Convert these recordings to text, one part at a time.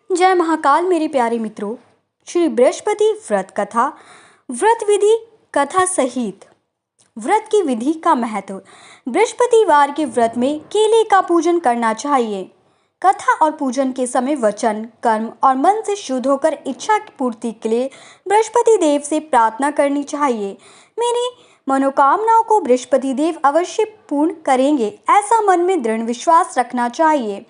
जय महाकाल मेरे प्यारे मित्रों। श्री बृहस्पति व्रत कथा, व्रत विधि कथा सहित व्रत की विधि का महत्व। बृहस्पतिवार के व्रत में केले का पूजन करना चाहिए। कथा और पूजन के समय वचन, कर्म और मन से शुद्ध होकर इच्छा की पूर्ति के लिए बृहस्पति देव से प्रार्थना करनी चाहिए। मेरी मनोकामनाओं को बृहस्पति देव अवश्य पूर्ण करेंगे, ऐसा मन में दृढ़ विश्वास रखना चाहिए।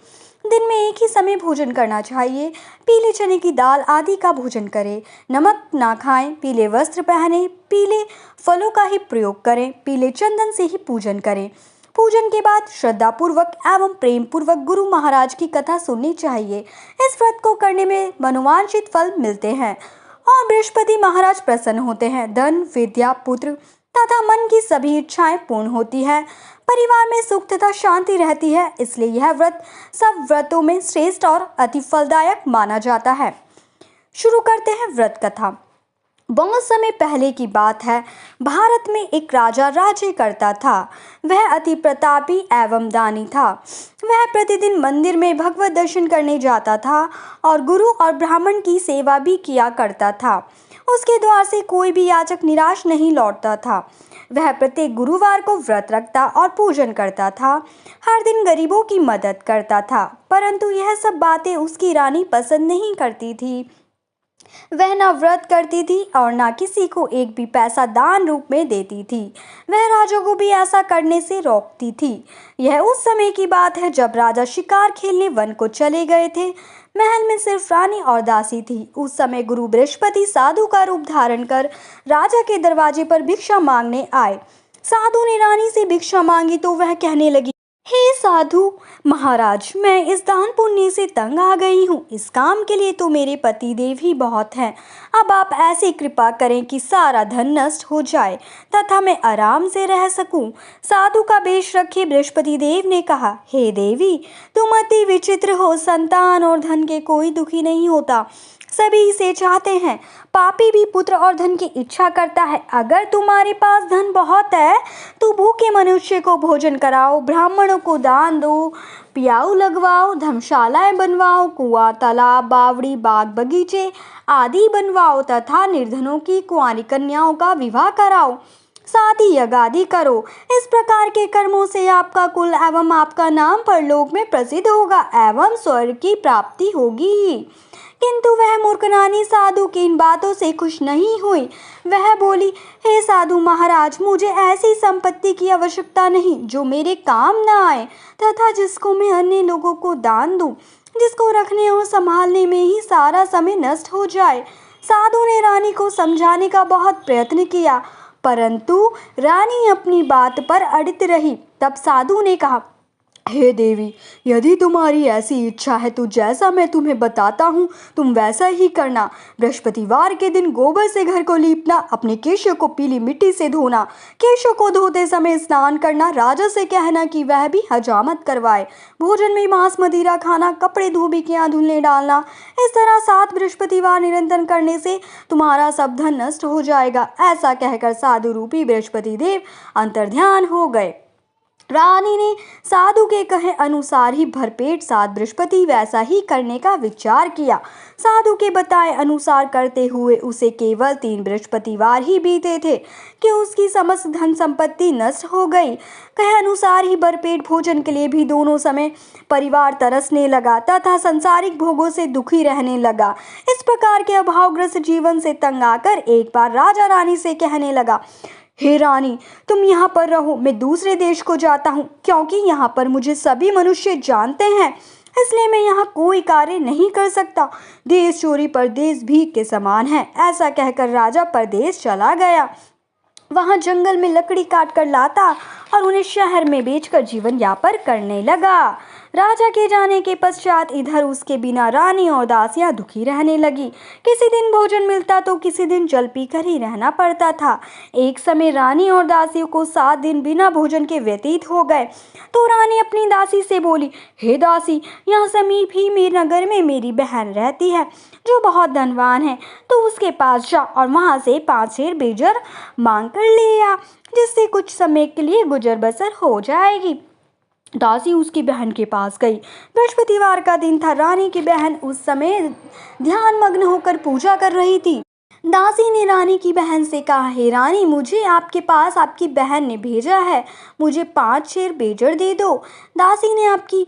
दिन में एक ही समय भोजन करना चाहिए। पीले चने की दाल आदि का भोजन करें। नमक ना खाएं। पीले वस्त्र पहनें। पीले फलों का ही प्रयोग करें। पीले चंदन से ही पूजन करें। पूजन के बाद श्रद्धापूर्वक एवं प्रेम पूर्वक गुरु महाराज की कथा सुननी चाहिए। इस व्रत को करने में मनोवांछित फल मिलते हैं और बृहस्पति महाराज प्रसन्न होते हैं। धन, विद्या, पुत्र तथा मन की सभी इच्छाएं पूर्ण होती है। परिवार में सुख तथा शांति रहती है। इसलिए यह व्रत सब व्रतों में श्रेष्ठ और अति फलदायक माना जाता है। शुरू करते हैं व्रत कथा। बहुत समय पहले की बात है। भारत में एक राजा राज्य करता था। वह अति प्रतापी एवं दानी था। वह प्रतिदिन मंदिर में भगवत दर्शन करने जाता था और गुरु और ब्राह्मण की सेवा भी किया करता था। उसके द्वार से कोई भी याचक निराश नहीं लौटता था। वह प्रत्येक गुरुवार को व्रत रखता और पूजन करता था। हर दिन गरीबों की मदद करता था, परंतु यह सब बातें उसकी रानी पसंद नहीं करती थी। वह न व्रत करती थी और न किसी को एक भी पैसा दान रूप में देती थी। वह राजा को भी ऐसा करने से रोकती थी। यह उस समय की बात है जब राजा शिकार खेलने वन को चले गए थे। महल में सिर्फ रानी और दासी थी। उस समय गुरु बृहस्पति साधु का रूप धारण कर राजा के दरवाजे पर भिक्षा मांगने आए। साधु ने रानी से भिक्षा मांगी तो वह कहने लगी, हे साधु महाराज, मैं इस दान पुण्य से तंग आ गई हूँ। इस काम के लिए तो मेरे पति देव ही बहुत हैं। अब आप ऐसी कृपा करें कि सारा धन नष्ट हो जाए तथा मैं आराम से रह सकूं। साधु का वेश रखे बृहस्पति देव ने कहा, हे देवी, तुम अति विचित्र हो। संतान और धन के कोई दुखी नहीं होता, सभी इसे चाहते हैं। पापी भी पुत्र और धन की इच्छा करता है। अगर तुम्हारे पास धन बहुत है तो भूखे मनुष्य को भोजन कराओ, ब्राह्मणों को दान दो, पियाऊ लगवाओ, धर्मशालाएं बनवाओ, कुआं, तालाब, बावड़ी, बाग बगीचे आदि बनवाओ तथा निर्धनों की कुंवारी कन्याओं का विवाह कराओ। साथ ही यज्ञ आदि करो। इस प्रकार के कर्मों से आपका कुल एवं आपका नाम परलोक में प्रसिद्ध होगा एवं स्वर्ग की प्राप्ति होगी। किंतु वह मूर्ख रानी साधु की इन बातों से खुश नहीं हुई। वह बोली, हे साधु महाराज, मुझे ऐसी संपत्ति की आवश्यकता नहीं जो मेरे काम न आए तथा जिसको मैं अन्य लोगों को दान दूं, जिसको रखने और संभालने में ही सारा समय नष्ट हो जाए। साधु ने रानी को समझाने का बहुत प्रयत्न किया, परंतु रानी अपनी बात पर अड़ित रही। तब साधु ने कहा, हे देवी, यदि तुम्हारी ऐसी इच्छा है तो जैसा मैं तुम्हें बताता हूँ तुम वैसा ही करना। बृहस्पतिवार के दिन गोबर से घर को लीपना, अपने केशों को पीली मिट्टी से धोना, केशों को धोते समय स्नान करना, राजा से कहना कि वह भी हजामत करवाए, भोजन में मांस मदिरा खाना, कपड़े धोबियां धुलने डालना। इस तरह 7 बृहस्पतिवार निरंतर करने से तुम्हारा सब धन नष्ट हो जाएगा। ऐसा कहकर साधु रूपी बृहस्पति देव अंतर्ध्यान हो गए। रानी ने साधु के कहे अनुसार ही भरपेट 7 बृहस्पति वैसा ही करने का विचार किया। साधु के बताए अनुसार करते हुए उसे केवल 3 बृहस्पतिवार ही बीते थे कि उसकी समस्त धन संपत्ति नष्ट हो गई। कहे अनुसार ही भरपेट भोजन के लिए भी दोनों समय परिवार तरसने लगा तथा सांसारिक भोगों से दुखी रहने लगा। इस प्रकार के अभावग्रस्त जीवन से तंग आकर एक बार राजा रानी से कहने लगा, हे रानी, तुम यहाँ पर रहो, मैं दूसरे देश को जाता हूँ, क्योंकि यहाँ पर मुझे सभी मनुष्य जानते हैं, इसलिए मैं यहाँ कोई कार्य नहीं कर सकता। देश चोरी परदेश भीख के समान है। ऐसा कहकर राजा परदेश चला गया। वहाँ जंगल में लकड़ी काट कर लाता और उन्हें शहर में बेचकर जीवन यापन करने लगा। राजा के जाने के पश्चात इधर उसके बिना रानी और दासियां दुखी रहने लगी। किसी दिन भोजन मिलता तो किसी दिन जल पीकर ही रहना पड़ता था। एक समय रानी और दासियों को 7 दिन बिना भोजन के व्यतीत हो गए तो रानी अपनी दासी से बोली, हे दासी, यहाँ समीप ही मेरे नगर में मेरी बहन रहती है जो बहुत धनवान है, तो उसके पास जा और वहाँ से 5 शेर बेजर मांग कर ले आ, जिससे कुछ समय के लिए गुजर बसर हो जाएगी। दासी उसकी बहन के पास गई। बृहस्पतिवार का दिन था। रानी की बहन उस समय ध्यान मग्न होकर पूजा कर रही थी। दासी ने रानी की बहन से कहा, हे रानी, मुझे आपके पास आपकी बहन ने भेजा है, मुझे 5 शेर बेजड़ दे दो। दासी ने आपकी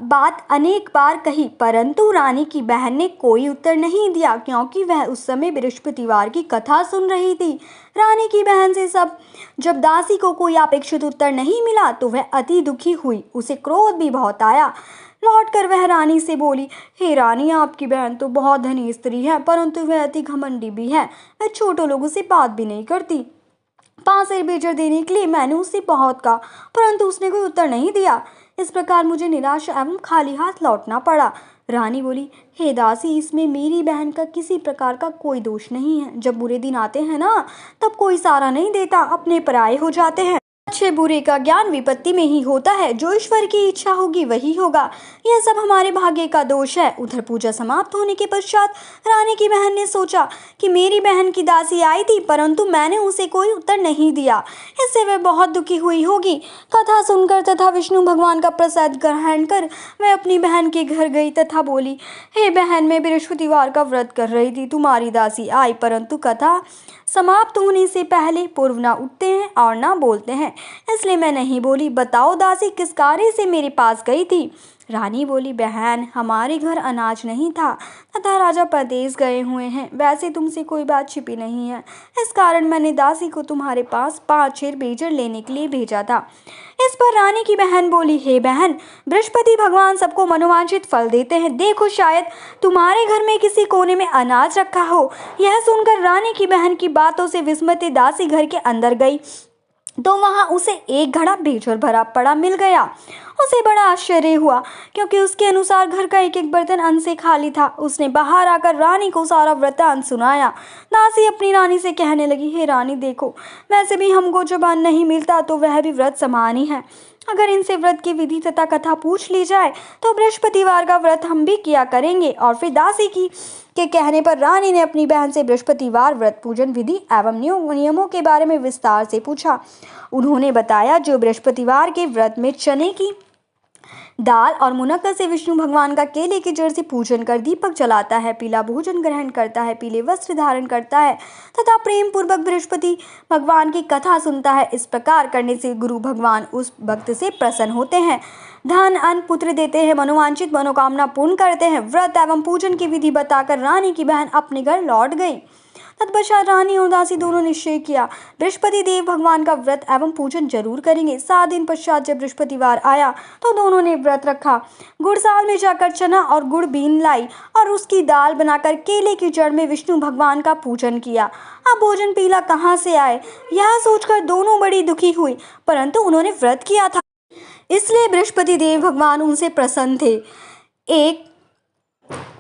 बात अनेक बार कही, परंतु रानी की बहन ने कोई उत्तर नहीं दिया, क्योंकि वह उस समय बृहस्पतिवार की कथा सुन रही थी। रानी की बहन से जब दासी को कोई अपेक्षित उत्तर नहीं मिला तो वह अति दुखी हुई। उसे क्रोध भी बहुत आया। लौटकर वह रानी से बोली, हे रानी, आपकी बहन तो बहुत धनी स्त्री है, परंतु वह अति घमंडी भी है। वह छोटे लोगों से बात भी नहीं करती। 5 शेर बेजड़ देने के लिए मैंने उससे बहुत कहा, परंतु उसने कोई उत्तर नहीं दिया। इस प्रकार मुझे निराश एवं खाली हाथ लौटना पड़ा। रानी बोली, हे दासी, इसमें मेरी बहन का किसी प्रकार का कोई दोष नहीं है। जब बुरे दिन आते हैं ना, तब कोई सहारा नहीं देता, अपने पराये हो जाते हैं। अच्छे बुरे का ज्ञान विपत्ति में ही होता है। जो ईश्वर की इच्छा होगी वही होगा। यह सब हमारे भाग्य का दोष है। उधर पूजा समाप्त होने के पश्चात रानी की बहन ने सोचा कि मेरी बहन की दासी आई थी, परंतु मैंने उसे कोई उत्तर नहीं दिया, इससे वह बहुत दुखी हुई होगी। कथा सुनकर तथा विष्णु भगवान का प्रसाद ग्रहण कर वह अपनी बहन के घर गई तथा बोली, हे बहन, मैं बृहस्पतिवार का व्रत कर रही थी, तुम्हारी दासी आई, परंतु कथा समाप्त होने से पहले पूर्व ना उठते हैं और ना बोलते हैं, इसलिए मैं नहीं बोली। बताओ दासी, किस कार्य से मेरे पास गई थी? रानी बोली, बहन, हमारे घर अनाज नहीं था तथा राजा परदेश गए हुए हैं। वैसे तुमसे कोई बात छिपी नहीं है, इस कारण मैंने दासी को तुम्हारे पास 5 शेर बेजड़ लेने के लिए भेजा था। इस पर रानी की बहन बोली, हे बहन, बृहस्पति भगवान सबको मनोवांछित फल देते हैं। देखो, शायद तुम्हारे घर में किसी कोने में अनाज रखा हो। यह सुनकर रानी की बहन की बातों से विस्मित दासी घर के अंदर गई तो वहां उसे एक घड़ा बेजड़ भरा पड़ा मिल गया। उसे बड़ा आश्चर्य हुआ, क्योंकि उसके अनुसार घर का एक एक बर्तन अन्न से खाली था। उसने बाहर आकर रानी को सारा वृत्तांत सुनाया। दासी अपनी रानी से कहने लगी, हे रानी, देखो, वैसे भी हमको जब अन्न नहीं मिलता तो वह भी व्रत समान ही है। अगर इनसे व्रत की विधि तथा कथा पूछ ली जाए तो बृहस्पतिवार का व्रत हम भी किया करेंगे। और फिर दासी के कहने पर रानी ने अपनी बहन से बृहस्पतिवार व्रत पूजन विधि एवं नियमों के बारे में विस्तार से पूछा। उन्होंने बताया, जो बृहस्पतिवार के व्रत में चने की दाल और मुनक्का से विष्णु भगवान का केले की जड़ से पूजन कर दीपक जलाता है, पीला भोजन ग्रहण करता है, पीले वस्त्र धारण करता है तथा प्रेम पूर्वक बृहस्पति भगवान की कथा सुनता है, इस प्रकार करने से गुरु भगवान उस भक्त से प्रसन्न होते हैं, धन अन्न पुत्र देते हैं, मनोवांछित मनोकामना पूर्ण करते हैं। व्रत एवं पूजन की विधि बताकर रानी की बहन अपने घर लौट गई। तत्पश्चात रानी और दासी दोनों निश्चय किया, बृहस्पति देव भगवान का व्रत एवं पूजन जरूर करेंगे। 7 दिन पश्चात जब बृहस्पतिवार आया तो दोनों ने व्रत रखा। गुड़साल में जाकर चना और गुड़ बीन लाई और उसकी दाल बनाकर केले की जड़ में विष्णु भगवान का पूजन किया। अब भोजन पीला कहाँ से आए, यह सोचकर दोनों बड़ी दुखी हुई, परंतु उन्होंने व्रत किया था, इसलिए बृहस्पति देव भगवान उनसे प्रसन्न थे। एक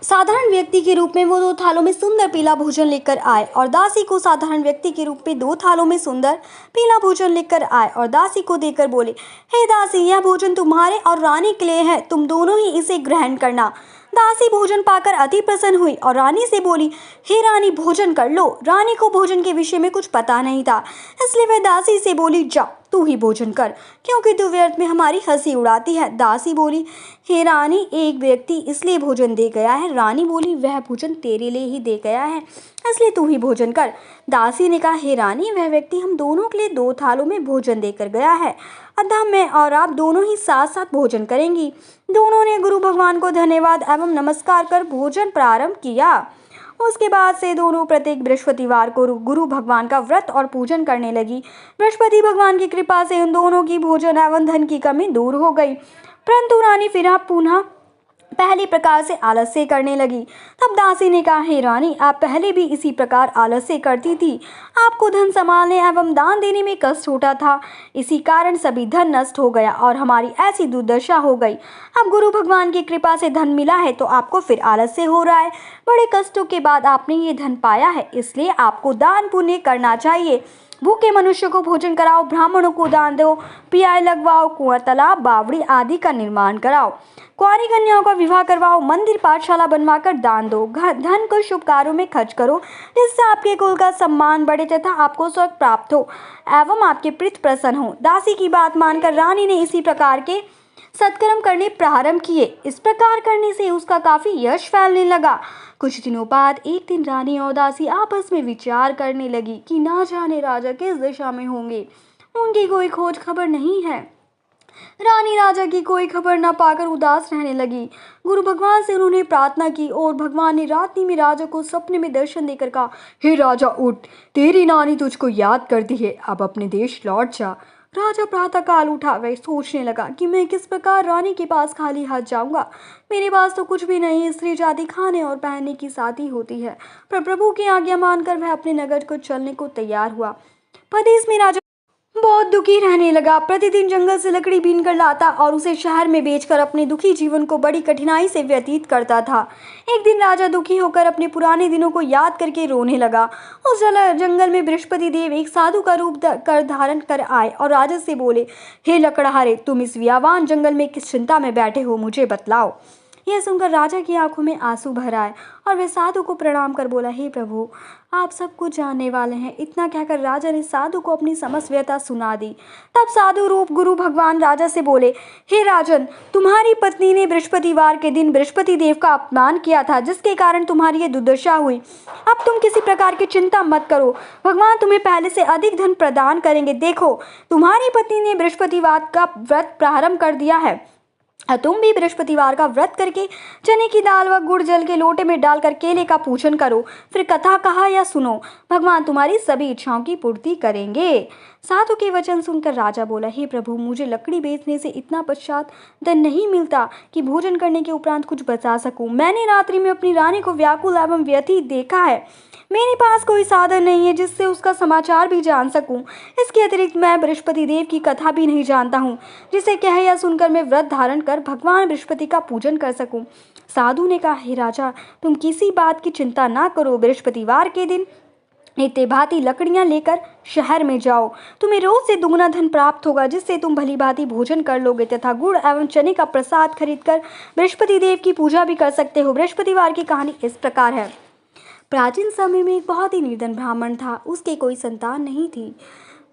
साधारण व्यक्ति के रूप में वो 2 थालों में सुंदर पीला भोजन लेकर आए और दासी को साधारण व्यक्ति के रूप में 2 थालों में सुंदर पीला भोजन लेकर आए और दासी को देकर बोले, हे दासी, यह भोजन तुम्हारे और रानी के लिए है, तुम दोनों ही इसे ग्रहण करना। दासी भोजन पाकर अति प्रसन्न हुई और रानी से बोली, हे रानी, भोजन कर लो। रानी को भोजन के विषय में कुछ पता नहीं था, इसलिए वह दासी से बोली, जा, तू ही भोजन कर, क्योंकि तू व्यर्थ में हमारी हंसी उड़ाती है। दासी बोली, हे रानी, एक व्यक्ति इसलिए भोजन दे गया है। रानी बोली, वह भोजन तेरे लिए ही दे गया है, इसलिए तू ही भोजन कर। दासी ने कहा, हे रानी, वह व्यक्ति हम दोनों के लिए 2 थालों में भोजन देकर गया है, अतः मैं और आप दोनों ही साथ साथ भोजन करेंगी। दोनों ने गुरु भगवान को धन्यवाद एवं नमस्कार कर भोजन प्रारंभ किया। उसके बाद से दोनों प्रत्येक बृहस्पतिवार को गुरु भगवान का व्रत और पूजन करने लगी। बृहस्पति भगवान की कृपा से उन दोनों की भोजन एवं धन की कमी दूर हो गई, परंतु रानी फिर पुनः पहली प्रकार से आलस्य करने लगी। तब दासी ने कहा, हे रानी, आप पहले भी इसी प्रकार आलस्य करती थी। आपको धन संभालने एवं दान देने में कष्ट होता था, इसी कारण सभी धन नष्ट हो गया और हमारी ऐसी दुर्दशा हो गई। अब गुरु भगवान की कृपा से धन मिला है तो आपको फिर आलस्य हो रहा है। बड़े कष्टों के बाद आपने ये धन पाया है, इसलिए आपको दान पुण्य करना चाहिए। भूखे मनुष्य को भोजन कराओ, ब्राह्मणों को दान दो, पियाए लगवाओ, कुआं, तालाब, बावड़ी आदि का निर्माण कराओ, कुंवारी कन्याओं का विवाह करवाओ, मंदिर पाठशाला बनवाकर दान दो, धन को शुभ कार्यों में खर्च करो, जिससे आपके कुल का सम्मान बढ़े तथा आपको स्वर्ग प्राप्त हो एवं आपके प्रीत प्रसन्न हो। दासी की बात मानकर रानी ने इसी प्रकार के सत्कर्म करने प्रारंभ किए। इस प्रकार करने से उसका काफी यश फैलने लगा। कुछ दिनों बाद एक दिन रानी और दासी आपस में विचार करने लगी कि ना जाने राजा किस दिशा में होंगे, उनकी कोई खोज खबर नहीं है। रानी राजा की कोई खबर न पाकर उदास रहने लगी। गुरु भगवान से उन्होंने प्रार्थना की और भगवान ने रात्रि में राजा को सपने में दर्शन देकर कहा, हे राजा उठ, तेरी नानी तुझको याद करती है, अब अपने देश लौट जा। राजा प्रातःकाल उठा। वह सोचने लगा कि मैं किस प्रकार रानी के पास खाली हाथ जाऊंगा। मेरे पास तो कुछ भी नहीं। स्त्री जाति खाने और पहनने की साथी होती है। पर प्रभु की आज्ञा मानकर वह अपने नगर को चलने को तैयार हुआ। परदेश में राजा बहुत दुखी रहने लगा। प्रतिदिन जंगल से लकड़ी बीन कर लाता और उसे शहर में बेचकर अपने दुखी जीवन को बड़ी कठिनाई से व्यतीत करता था। एक दिन राजा दुखी होकर अपने पुराने दिनों को याद करके रोने लगा। उस जंगल में बृहस्पति देव एक साधु का रूप धारण कर आए और राजा से बोले, हे लकड़हारे, तुम इस व्यावान जंगल में किस चिंता में बैठे हो, मुझे बतलाओ। यह सुनकर राजा की आंखों में आंसू भर आए और वह साधु को प्रणाम कर बोला, हे प्रभु, आप सब कुछ जानने वाले हैं। इतना कहकर राजा ने साधु को अपनी समस्त व्यथा सुना दी। तब साधु रूप गुरु भगवान राजा से बोले, हे राजन, तुम्हारी पत्नी ने बृहस्पतिवार के दिन बृहस्पति देव का अपमान किया था, जिसके कारण तुम्हारी ये दुर्दशा हुई। अब तुम किसी प्रकार की चिंता मत करो, भगवान तुम्हें पहले से अधिक धन प्रदान करेंगे। देखो, तुम्हारी पत्नी ने बृहस्पतिवार का व्रत प्रारंभ कर दिया है। तुम भी बृहस्पतिवार का व्रत करके चने की दाल व गुड़ जल के लोटे में डालकर केले का पूजन करो। फिर कथा कहा या सुनो, भगवान तुम्हारी सभी इच्छाओं की पूर्ति करेंगे। साधु के वचन सुनकर राजा बोला, हे प्रभु, मुझे लकड़ी बेचने से इतना पश्चात धन नहीं मिलता कि भोजन करने के उपरांत कुछ बचा सकूं। मैंने रात्रि में अपनी रानी को व्याकुल एवं व्यथित देखा है। मेरे पास कोई साधन नहीं है जिससे उसका समाचार भी जान सकूं। इसके अतिरिक्त मैं बृहस्पति देव की कथा भी नहीं जानता हूँ, जिसे कह या सुनकर मैं व्रत धारण कर भगवान बृहस्पति का पूजन कर सकूं। साधु ने कहा, हे राजा, तुम किसी बात की चिंता ना करो। बृहस्पतिवार के दिन नित्य भांति लकड़ियां लेकर शहर में जाओ। तुम्हें रोज से दुगना धन प्राप्त होगा, जिससे तुम भली भांति भोजन कर लोगे तथा गुड़ एवं चने का प्रसाद खरीदकर बृहस्पति देव की पूजा भी कर सकते हो। बृहस्पतिवार की कहानी इस प्रकार है। प्राचीन समय में एक बहुत ही निर्धन ब्राह्मण था। उसके कोई संतान नहीं थी।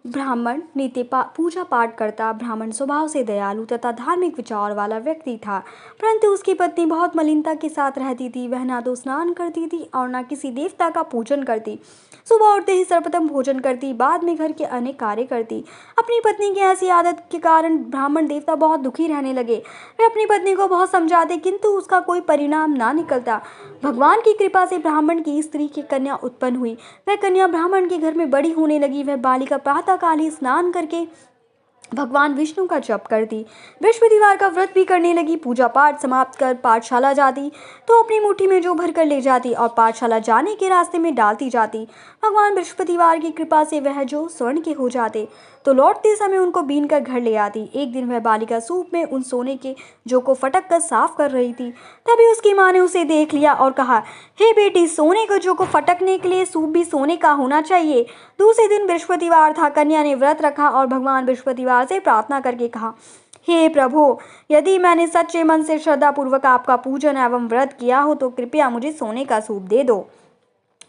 ब्राह्मण नित्य पूजा पाठ करता। ब्राह्मण स्वभाव से दयालु तथा धार्मिक विचार वाला व्यक्ति था, परंतु उसकी पत्नी बहुत मलिनता के साथ रहती थी। वह ना तो स्नान करती थी और ना किसी देवता का पूजन करती। सुबह उठते ही सर्वप्रथम भोजन करती, बाद में घर के अनेक कार्य करती। अपनी पत्नी की ऐसी आदत के कारण ब्राह्मण देवता बहुत दुखी रहने लगे। वे अपनी पत्नी को बहुत समझाते, किंतु उसका कोई परिणाम ना निकलता। भगवान की कृपा से ब्राह्मण की स्त्री की कन्या उत्पन्न हुई। वह कन्या ब्राह्मण के घर में बड़ी होने लगी। वह बालिका प्रातःकाल ही स्नान करके भगवान विष्णु का जप करती, बृहस्पतिवार का व्रत भी करने लगी। पूजा पाठ समाप्त कर पाठशाला जाती तो अपनी मुट्ठी में जो भरकर ले जाती और पाठशाला जाने के रास्ते में डालती जाती। भगवान बृहस्पतिवार की कृपा से वह जो स्वर्ण के हो जाते तो लौटते समय उनको बीन कर घर ले आती। एक दिन वह बालिका सूप में उन सोने के जो को फटक कर साफ कर रही थी। तभी उसकी माँ ने उसे देख लिया और कहा, हे बेटी, सोने को जो को फटकने के लिए सूप भी सोने का होना चाहिए। दूसरे दिन बृहस्पतिवार था। कन्या ने व्रत रखा और भगवान बृहस्पतिवार से प्रार्थना करके कहा, हे प्रभु, यदि मैंने सच्चे मन से श्रद्धापूर्वक आपका पूजन एवं व्रत किया हो तो कृपया मुझे सोने का सूप दे दो।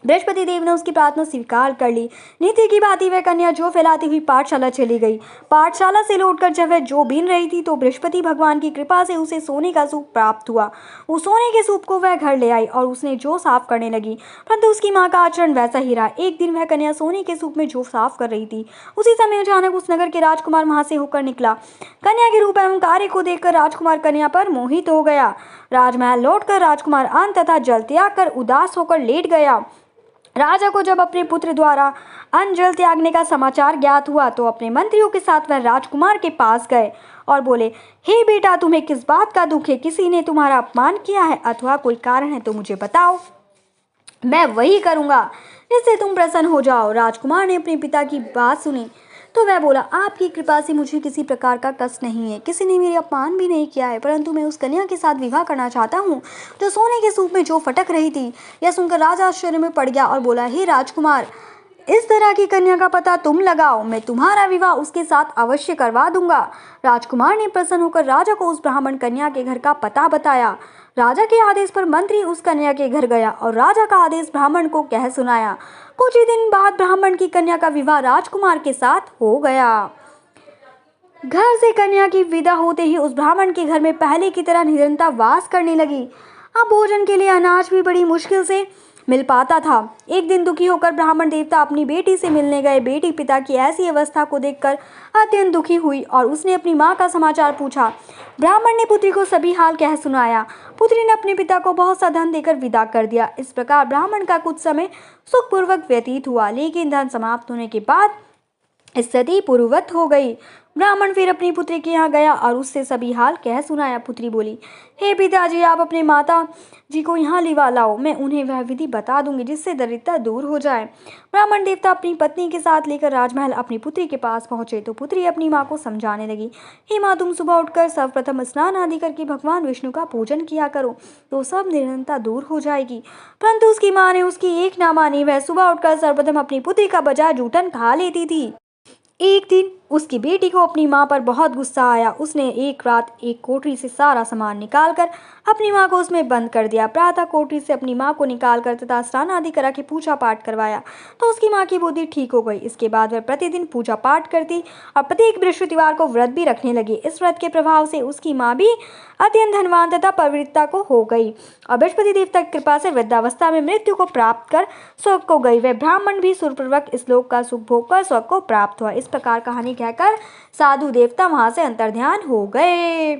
बृहस्पति देव ने उसकी प्रार्थना स्वीकार कर ली। नित्य की भांति वह कन्या जौ फैलाती हुई पाठशाला चली गई। पाठशाला से लौटकर जब वह जौ बीन रही थी तो बृहस्पति भगवान की कृपा से उसे सोने का सूप प्राप्त हुआ। उस सोने के सूप को वह घर ले आई और उसने जौ साफ करने लगी, परंतु उसकी माँ का आचरण वैसा ही रहा। एक दिन वह कन्या सोने के सूप में जौ साफ कर रही थी। उसी समय अचानक उस नगर के राजकुमार वहां से होकर निकला। कन्या के रूप एवं कार्य को देखकर राजकुमार कन्या पर मोहित हो गया। राजमहल लौटकर राजकुमार अन्न तथा जल त्याग कर उदास होकर लेट गया। राजा को जब अपने पुत्र द्वारा अन्न जल त्यागने का समाचार ज्ञात हुआ तो अपने मंत्रियों के साथ वह राजकुमार के पास गए और बोले, हे बेटा, तुम्हें किस बात का दुख है? किसी ने तुम्हारा अपमान किया है अथवा कोई कारण है तो मुझे बताओ, मैं वही करूंगा जिससे तुम प्रसन्न हो जाओ। राजकुमार ने अपने पिता की बात सुनी तो वह बोला, आपकी कृपा से मुझे किसी प्रकार का कष्ट नहीं है। किसी ने मेरे अपमान भी नहीं किया है, परंतु मैं उस कन्या के साथ विवाह करना चाहता हूँ जो सोने के सूप में जो फटक रही थी। यह सुनकर राजा आश्चर्य में पड़ गया और बोला, हे राजकुमार, इस तरह की कन्या का पता तुम लगाओ, मैं तुम्हारा विवाह उसके साथ अवश्य करवा दूंगा। राजकुमार ने प्रसन्न होकर राजा को उस ब्राह्मण कन्या के घर का पता बताया। राजा के आदेश पर मंत्री उस कन्या के घर गया और राजा का आदेश ब्राह्मण को कह सुनाया। कुछ ही दिन बाद ब्राह्मण की कन्या का विवाह राजकुमार के साथ हो गया। घर से कन्या की विदा होते ही उस ब्राह्मण के घर में पहले की तरह निरंतर वास करने लगी। अब भोजन के लिए अनाज भी बड़ी मुश्किल से मिल पाता था। एक दिन दुखी होकर ब्राह्मण देवता अपनी बेटी से मिलने गए। बेटी पिता की ऐसी अवस्था को देखकर अत्यंत दुखी हुई और उसने अपनी माँ का समाचार पूछा। ब्राह्मण ने पुत्री को सभी हाल कह सुनाया। पुत्री ने अपने पिता को बहुत सा धन देकर विदा कर दिया। इस प्रकार ब्राह्मण का कुछ समय सुखपूर्वक व्यतीत हुआ, लेकिन धन समाप्त होने के बाद स्थिति पूर्ववत हो गई। ब्राह्मण फिर अपनी पुत्री के यहाँ गया और उससे सभी हाल कह सुनाया। पुत्री बोली, हे पिताजी, आप अपने माता जी को यहाँ लिवा लाओ, मैं उन्हें वह विधि बता दूंगी जिससे दरिद्रता दूर हो जाए। ब्राह्मण देवता अपनी पत्नी के साथ लेकर राजमहल अपनी पुत्री के पास पहुंचे तो पुत्री अपनी माँ को समझाने लगी, हे माँ, तुम सुबह उठकर सर्वप्रथम स्नान आदि करके भगवान विष्णु का पूजन किया करो तो सब निर्धनता दूर हो जाएगी। परंतु उसकी माँ ने उसकी एक ना मानी। वह सुबह उठकर सर्वप्रथम अपनी पुत्री का बजा जूठन खा लेती थी। एक दिन उसकी बेटी को अपनी माँ पर बहुत गुस्सा आया। उसने एक रात एक कोठरी से सारा सामान निकालकर अपनी माँ को उसमें बंद कर दिया। प्रातः कोठरी से अपनी माँ को निकालकर तथा स्नान आदि करा के पूजा पाठ करवाया तो उसकी माँ की बुद्धि ठीक हो गई। इसके बाद वह प्रतिदिन पूजा पाठ करती और प्रत्येक बृहस्पतिवार को व्रत भी रखने लगी। इस व्रत के प्रभाव से उसकी माँ भी अत्यंत धनवान तथा पवित्रता को हो गई और बृहस्पति देवता की कृपा से वृद्धावस्था में मृत्यु को प्राप्त कर स्वर्ग को गई। वह ब्राह्मण भी सुरपूर्वक इस लोक का सुख भोग कर स्वर्ग को प्राप्त हुआ। इस प्रकार कहानी कहकर साधु देवता वहां से अंतर्ध्यान हो गए।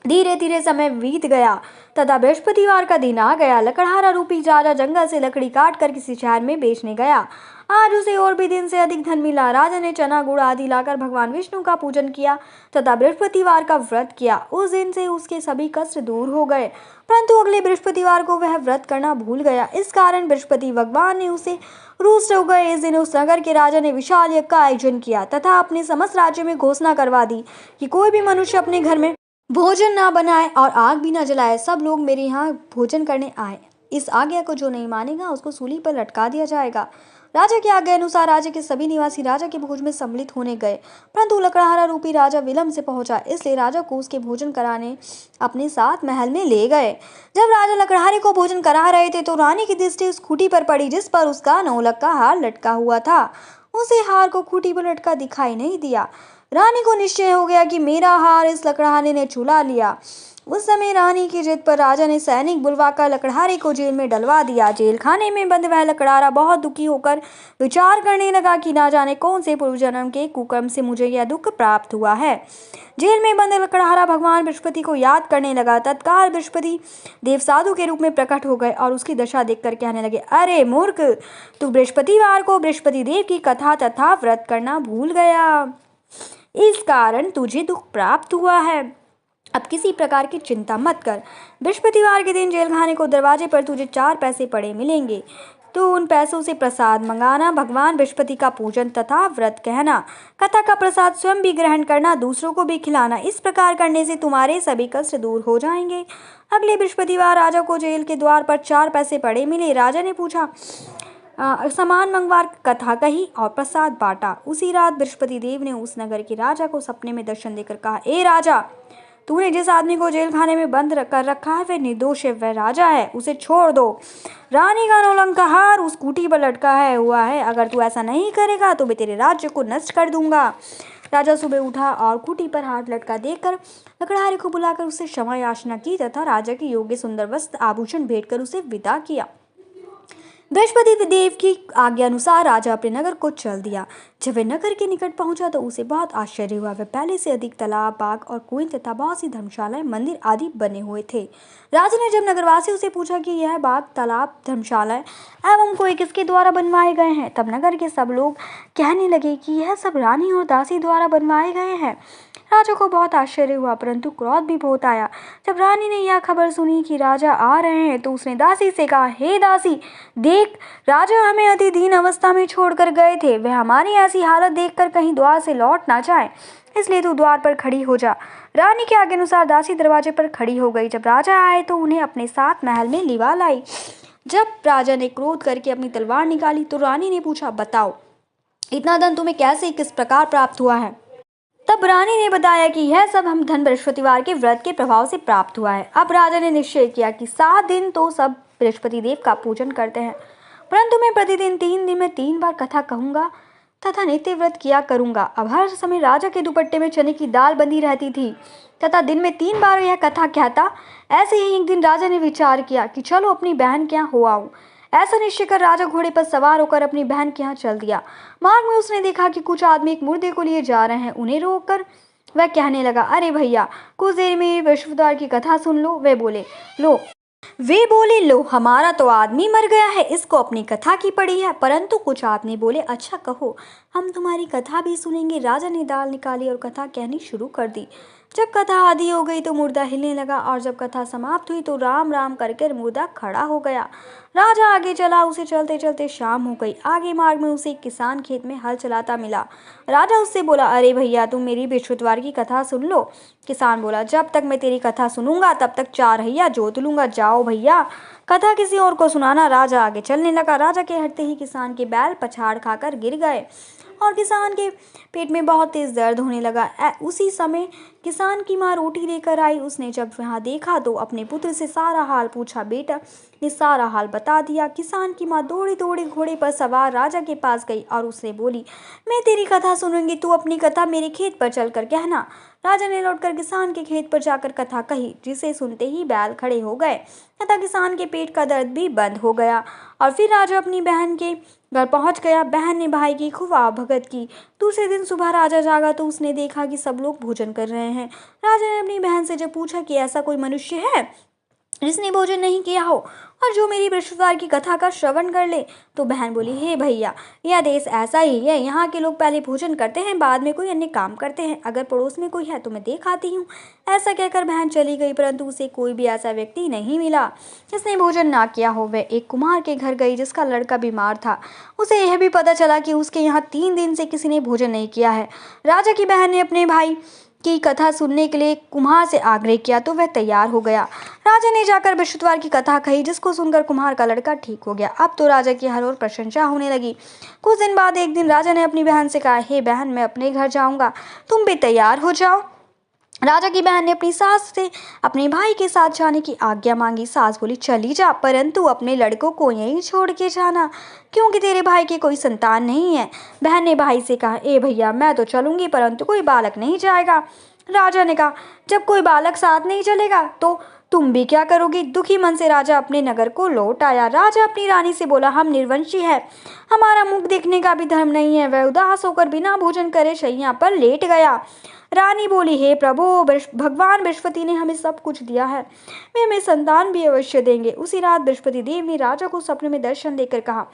धीरे धीरे समय बीत गया तथा बृहस्पतिवार का दिन आ गया। लकड़हारा रूपी राजा जंगल से लकड़ी काट कर किसी शहर में बेचने गया। आज उसे और भी दिन से अधिक धन मिला। राजा ने चना गुड़ आदि लाकर भगवान विष्णु का पूजन किया तथा बृहस्पतिवार का व्रत किया। उस दिन से उसके सभी कष्ट दूर हो गए, परंतु अगले बृहस्पतिवार को वह व्रत करना भूल गया। इस कारण बृहस्पति भगवान ने उसे रुष्ट हो गए। इस दिन उस नगर के राजा ने विशाल यज्ञ का आयोजन किया तथा अपने समस्त राज्य में घोषणा करवा दी कि कोई भी मनुष्य अपने घर में भोजन ना बनाए और आग भी ना जलाए। सब लोग मेरे यहाँ भोजन करने आए। इस आज्ञा को जो नहीं मानेगा उसको सूली पर लटका दिया जाएगा। राजा की आज्ञा अनुसार राज्य के सभी निवासी राजा के भोज में सम्मिलित होने गए, परंतु लकड़हारा रूपी राजा विलंब से पहुंचा, इसलिए राजा को उसके भोजन कराने अपने साथ महल में ले गए। जब राजा लकड़हारे को भोजन करा रहे थे तो रानी की दृष्टि उस खूंटी पर पड़ी जिस पर उसका नौलख का हार लटका हुआ था। उसे हार को खूंटी पर लटका दिखाई नहीं दिया। रानी को निश्चय हो गया कि मेरा हार इस लकड़हारे ने चुरा लिया। उस समय रानी की जिद पर राजा ने सैनिक बुलवाकर लकड़हारे को जेल में डलवा दिया। जेल खाने में बंद वह लकड़हारा बहुत दुखी होकर विचार करने लगा कि ना जाने कौन से पूर्व जन्म के कुकर्म से मुझे यह दुख प्राप्त हुआ है। जेल में बंद लकड़हारा भगवान बृहस्पति को याद करने लगा। तत्काल बृहस्पति देव साधु के रूप में प्रकट हो गए और उसकी दशा देखकर कहने लगे, अरे मूर्ख, तू बृहस्पतिवार को बृहस्पति देव की कथा तथा व्रत करना भूल गया, इस कारण तुझे दुख प्राप्त हुआ है। अब किसी प्रकार की चिंता मत कर। बृहस्पतिवार के दिन जेल खाने को दरवाजे पर तुझे 4 पैसे पड़े मिलेंगे, तो उन पैसों से प्रसाद मंगाना, भगवान बृहस्पति का पूजन तथा व्रत कहना, कथा का प्रसाद स्वयं भी ग्रहण करना, दूसरों को भी खिलाना। इस प्रकार करने से तुम्हारे सभी कष्ट दूर हो जाएंगे। अगले बृहस्पतिवार राजा को जेल के द्वार पर 4 पैसे पड़े मिले। राजा ने पूछा, सामान मंगवार कथा कही और प्रसाद बांटा। उसी रात बृहस्पति देव ने उस नगर के राजा को सपने में दर्शन देकर कहा, ए राजा, तूने जिस आदमी को जेल खाने में बंद कर रखा है वह निर्दोष है, वह राजा है, उसे छोड़ दो। रानी का नौलंग का हार उस कुटी पर लटका है हुआ है, अगर तू ऐसा नहीं करेगा तो मैं तेरे राज्य को नष्ट कर दूंगा। राजा सुबह उठा और कुटी पर हाथ लटका देखकर लकड़हारे को बुलाकर उससे क्षमा याचना की तथा राजा के योग्य सुंदर वस्त्र आभूषण भेंट कर उसे विदा किया। बृहस्पति देव की आज्ञा अनुसार राजा अपने नगर को चल दिया। जब वह नगर के निकट पहुंचा तो उसे बहुत आश्चर्य हुआ। वह पहले से अधिक तालाब, बाग और कुएं तथा बहुत सी धर्मशालाएं, मंदिर आदि बने हुए थे। राजा ने जब नगरवासियों से पूछा कि यह बाग, तालाब, धर्मशालाएं एवं कोई किसके द्वारा बनवाए गए हैं, तब नगर के सब लोग कहने लगे कि यह सब रानी और दासी द्वारा बनवाए गए हैं। राजा को बहुत आश्चर्य हुआ, परंतु क्रोध भी बहुत आया। जब रानी ने यह खबर सुनी कि राजा आ रहे हैं तो उसने दासी से कहा, हे दासी, देख, राजा हमें अति दीन अवस्था में छोड़कर गए थे। वह हमारी ऐसी हालत देखकर कहीं द्वार से लौट ना जाए, इसलिए तू द्वार पर खड़ी हो जा। रानी के आज्ञा अनुसार दासी दरवाजे पर खड़ी हो गई। जब राजा आए तो उन्हें अपने साथ महल में लिवा लाई। जब राजा ने क्रोध करके अपनी तलवार निकाली तो रानी ने पूछा, बताओ, इतना धन तुम्हें कैसे किस प्रकार प्राप्त हुआ है? तब रानी ने बताया कि यह सब हम धन बृहस्पतिवार के व्रत के प्रभाव से प्राप्त हुआ है। अब राजा ने निश्चय किया कि 7 दिन तो सब बृहस्पति देव का पूजन करते हैं, परंतु मैं प्रतिदिन 3 दिन में 3 बार कथा कहूँगा तथा नित्य व्रत किया करूंगा। अब हर समय राजा के दुपट्टे में चने की दाल बंधी रहती थी तथा दिन में 3 बार यह कथा कहता। ऐसे ही एक दिन राजा ने विचार किया कि चलो अपनी बहन के यहाँ हो आऊं। ऐसा निश्चय कर राजा घोड़े पर सवार होकर अपनी बहन के यहाँ चल दिया। मार्ग में उसने देखा कि कुछ आदमी एक मुर्दे को लिए जा रहे हैं। उन्हें रोककर वह कहने लगा, अरे भैया, कुछ देर में विश्वद्वार की कथा सुन लो। वे बोले, लो, हमारा तो आदमी मर गया है, इसको अपनी कथा की पड़ी है। परंतु कुछ आदमी बोले, अच्छा कहो, हम तुम्हारी कथा भी सुनेंगे। राजा ने दाल निकाली और कथा कहनी शुरू कर दी। जब कथा आधी हो गई तो मुर्दा हिलने लगा और जब कथा समाप्त हुई तो राम राम करके मुर्दा खड़ा हो गया। राजा आगे चला, उसे चलते चलते शाम हो गई। आगे मार्ग में उसे एक किसान खेत में हल चलाता मिला। राजा उससे बोला, अरे भैया, तुम मेरी बृहस्पतिवार की कथा सुन लो। किसान बोला, जब तक मैं तेरी कथा सुनूंगा तब तक 4 हइया जोत लूंगा। जाओ भैया, कथा किसी और को सुनाना। राजा आगे चलने लगा। राजा के हटते ही किसान के बैल पछाड़ खाकर गिर गए और किसान के पेट में बहुत तेज दर्द होने लगा। उसी समय किसान की माँ रोटी लेकर आई। उसने जब वहाँ देखा तो अपने पुत्र से सारा हाल पूछा। बेटा ने सारा हाल बता दिया। किसान की माँ दौड़ी दौड़ी घोड़े पर सवार राजा के पास गई और उससे बोली, मैं तेरी कथा सुनूंगी, तू अपनी कथा मेरे खेत पर चलकर कहना। राजा ने लौटकर किसान के खेत पर जाकर कथा कही, जिसे सुनते ही बैल खड़े हो गए तथा किसान के पेट का दर्द भी बंद हो गया। और फिर राजा अपनी बहन के घर पहुंच गया। बहन ने भाई की खूब आवभगत की। दूसरे दिन सुबह राजा जागा तो उसने देखा कि सब लोग भोजन कर रहे हैं। राजा ने अपनी बहन से जब पूछा कि ऐसा कोई मनुष्य है जिसने भोजन नहीं किया हो और जो मेरी बृहस्पतिवार की कथा का श्रवण कर ले, तो बहन बोली, हे भैया, यह देश ऐसा ही है। यहाँ के लोग पहले भोजन करते हैं, बाद में कोई अन्य काम करते हैं। अगर पड़ोस में कोई है तो मैं देख आती हूँ। ऐसा कहकर बहन चली गई, परंतु उसे कोई भी ऐसा व्यक्ति नहीं मिला जिसने भोजन ना किया हो। वह एक कुम्हार के घर गई जिसका लड़का बीमार था। उसे यह भी पता चला कि उसके यहाँ 3 दिन से किसी ने भोजन नहीं किया है। राजा की बहन ने अपने भाई की कथा सुनने के लिए कुम्हार से आग्रह किया तो वह तैयार हो गया। राजा ने जाकर बृहस्पतिवार की कथा कही, जिसको सुनकर कुम्हार का लड़का ठीक हो गया। अब तो राजा की हर ओर प्रशंसा होने लगी। कुछ दिन बाद एक दिन राजा ने अपनी बहन से कहा, हे बहन, मैं अपने घर जाऊंगा, तुम भी तैयार हो जाओ। राजा की बहन ने अपनी सास से अपने भाई के साथ जाने की आज्ञा मांगी। सास बोली, चली जा, परंतु अपने लड़कों को यहीं छोड़ के जाना, क्योंकि तेरे भाई की कोई संतान नहीं है। बहन ने भाई से कहा, ए भैया, मैं तो चलूंगी, परंतु कोई बालक नहीं जाएगा। राजा ने कहा, जब कोई बालक साथ नहीं चलेगा तो तुम भी क्या करोगी। दुखी मन से राजा अपने नगर को लौट आया। राजा अपनी रानी से बोला, हम निर्वंशी है, हमारा मुख देखने का भी धर्म नहीं है। वह उदास होकर बिना भोजन करे शैया पर लेट गया। रानी बोली, हे प्रभु, भगवान बृहस्पति ने हमें सब कुछ दिया है, वे हमें संतान भी अवश्य देंगे। उसी रात बृहस्पति देव ने राजा को सपने में दर्शन देकर कहा,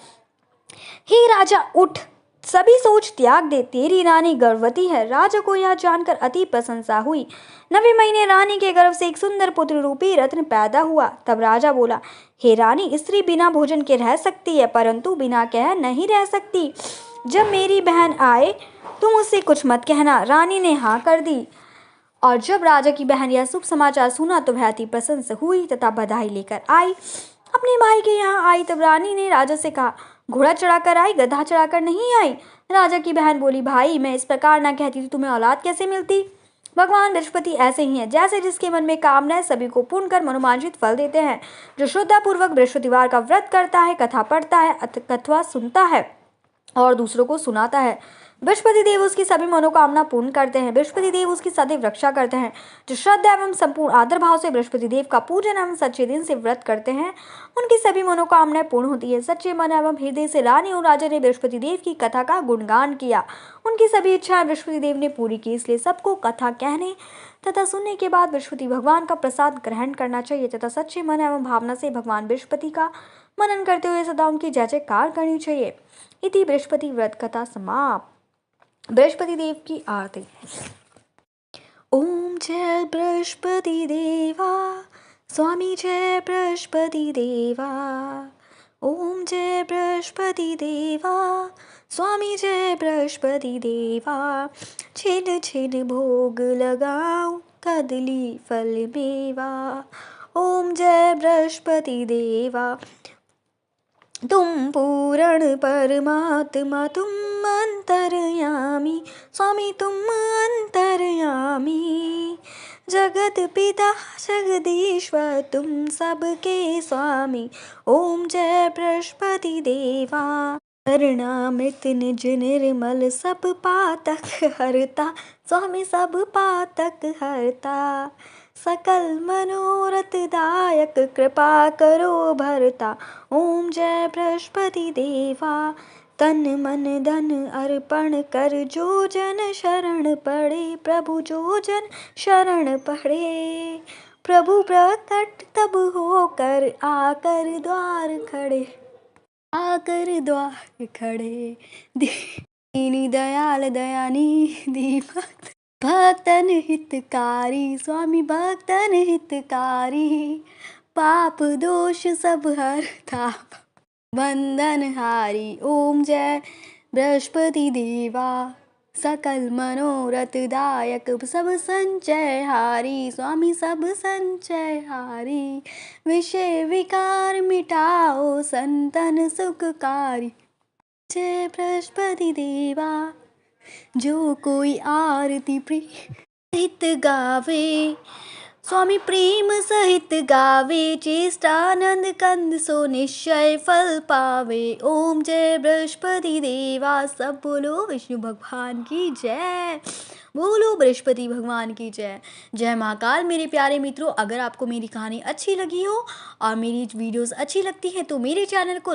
हे राजा, उठ, सभी सोच त्याग दे, तेरी रानी गर्भवती है। राजा को यह जानकर अति प्रशंसा हुई। 9वें महीने रानी के गर्भ से एक सुंदर पुत्र रूपी रत्न पैदा हुआ। तब राजा बोला, हे रानी, स्त्री बिना भोजन के रह सकती है, परंतु बिना कह नहीं रह सकती। जब मेरी बहन आए तुम उससे कुछ मत कहना। रानी ने हाँ कर दी। और जब राजा की बहन यह शुभ समाचार सुना तो वह अति प्रसन्न हुई तथा बधाई लेकर आई। अपने भाई के यहाँ आई तब रानी ने राजा से कहा, घोड़ा चढ़ाकर आई, गधा चढ़ाकर नहीं आई। राजा की बहन बोली, भाई, मैं इस प्रकार ना कहती तो तुम्हें औलाद कैसे मिलती। भगवान बृहस्पति ऐसे ही हैं, जैसे जिसके मन में कामना है सभी को पूर्ण कर मनोवांछित फल देते हैं। जो श्रद्धापूर्वक बृहस्पतिवार का व्रत करता है, कथा पढ़ता है अथवा सुनता है और दूसरों को सुनाता है, बृहस्पति देव उसकी सभी मनोकामना पूर्ण करते हैं। बृहस्पति देव उसकी सदैव रक्षा करते हैं। जो श्रद्धा एवं संपूर्ण आदर भाव से बृहस्पति देव का पूजन एवं सच्चे दिन से व्रत करते हैं, उनकी सभी मनोकामनाएं पूर्ण होती है। सच्चे मन एवं हृदय से रानी और राजा ने बृहस्पति देव की कथा का गुणगान किया। उनकी सभी इच्छाएं बृहस्पति देव ने पूरी की, इसलिए सबको कथा कहने तथा सुनने के बाद बृहस्पति भगवान का प्रसाद ग्रहण करना चाहिए तथा सच्चे मन एवं भावना से भगवान बृहस्पति का मनन करते हुए सदा उनकी जय जयकार करनी चाहिए। इति बृहस्पति व्रत कथा समाप्त। बृहस्पति देव की आरती। ओम जय बृहस्पति देवा, स्वामी जय बृहस्पति देवा। ओम जय बृहस्पति देवा, स्वामी जय बृहस्पति देवा। छिन छिन भोग लगाऊं, कदली फल मेवा। ओम जय बृहस्पति देवा। तुम पूर्ण परमात्मा, तुम अंतर्यामी, स्वामी तुम अंतर्यामी। जगत पिता जगदीश्वर, तुम सबके स्वामी। ओम जय बृहस्पति देवा। करणामृत निज निर्मल सब पातक हरता, स्वामी सब पातक हरता। सकल मनोरथ दायक कृपा करो भरता, ओम जय बृहस्पति देवा। तन मन धन अर्पण कर जो जन शरण पड़े, प्रभु जो जन शरण पड़े। प्रभु प्रकट तब होकर आकर द्वार खड़े, आकर द्वार खड़े। दीनी दयाल दयानिधि भक्तन हितकारी, स्वामी भक्तन हितकारी। पाप दोष सब हरता, बंधन हारी, ओम जय बृहस्पति देवा। सकल मनोरथ दायक सब संचय हारी, स्वामी सब संचय हारी। विषय विकार मिटाओ संतन सुखकारी, जय बृहस्पति देवा। जो कोई आरती प्रीत गावे, स्वामी प्रेम सहित गावे। चेष्टानंद कंद सो निश्चय फल पावे, ओम जय बृहस्पति देवा। सब बोलो विष्णु भगवान की जय, बोलो बृहस्पति भगवान की जय। जय महाकाल। मेरे प्यारे मित्रों, अगर आपको मेरी कहानी अच्छी लगी हो और मेरी वीडियोस अच्छी लगती हैं तो मेरे चैनल को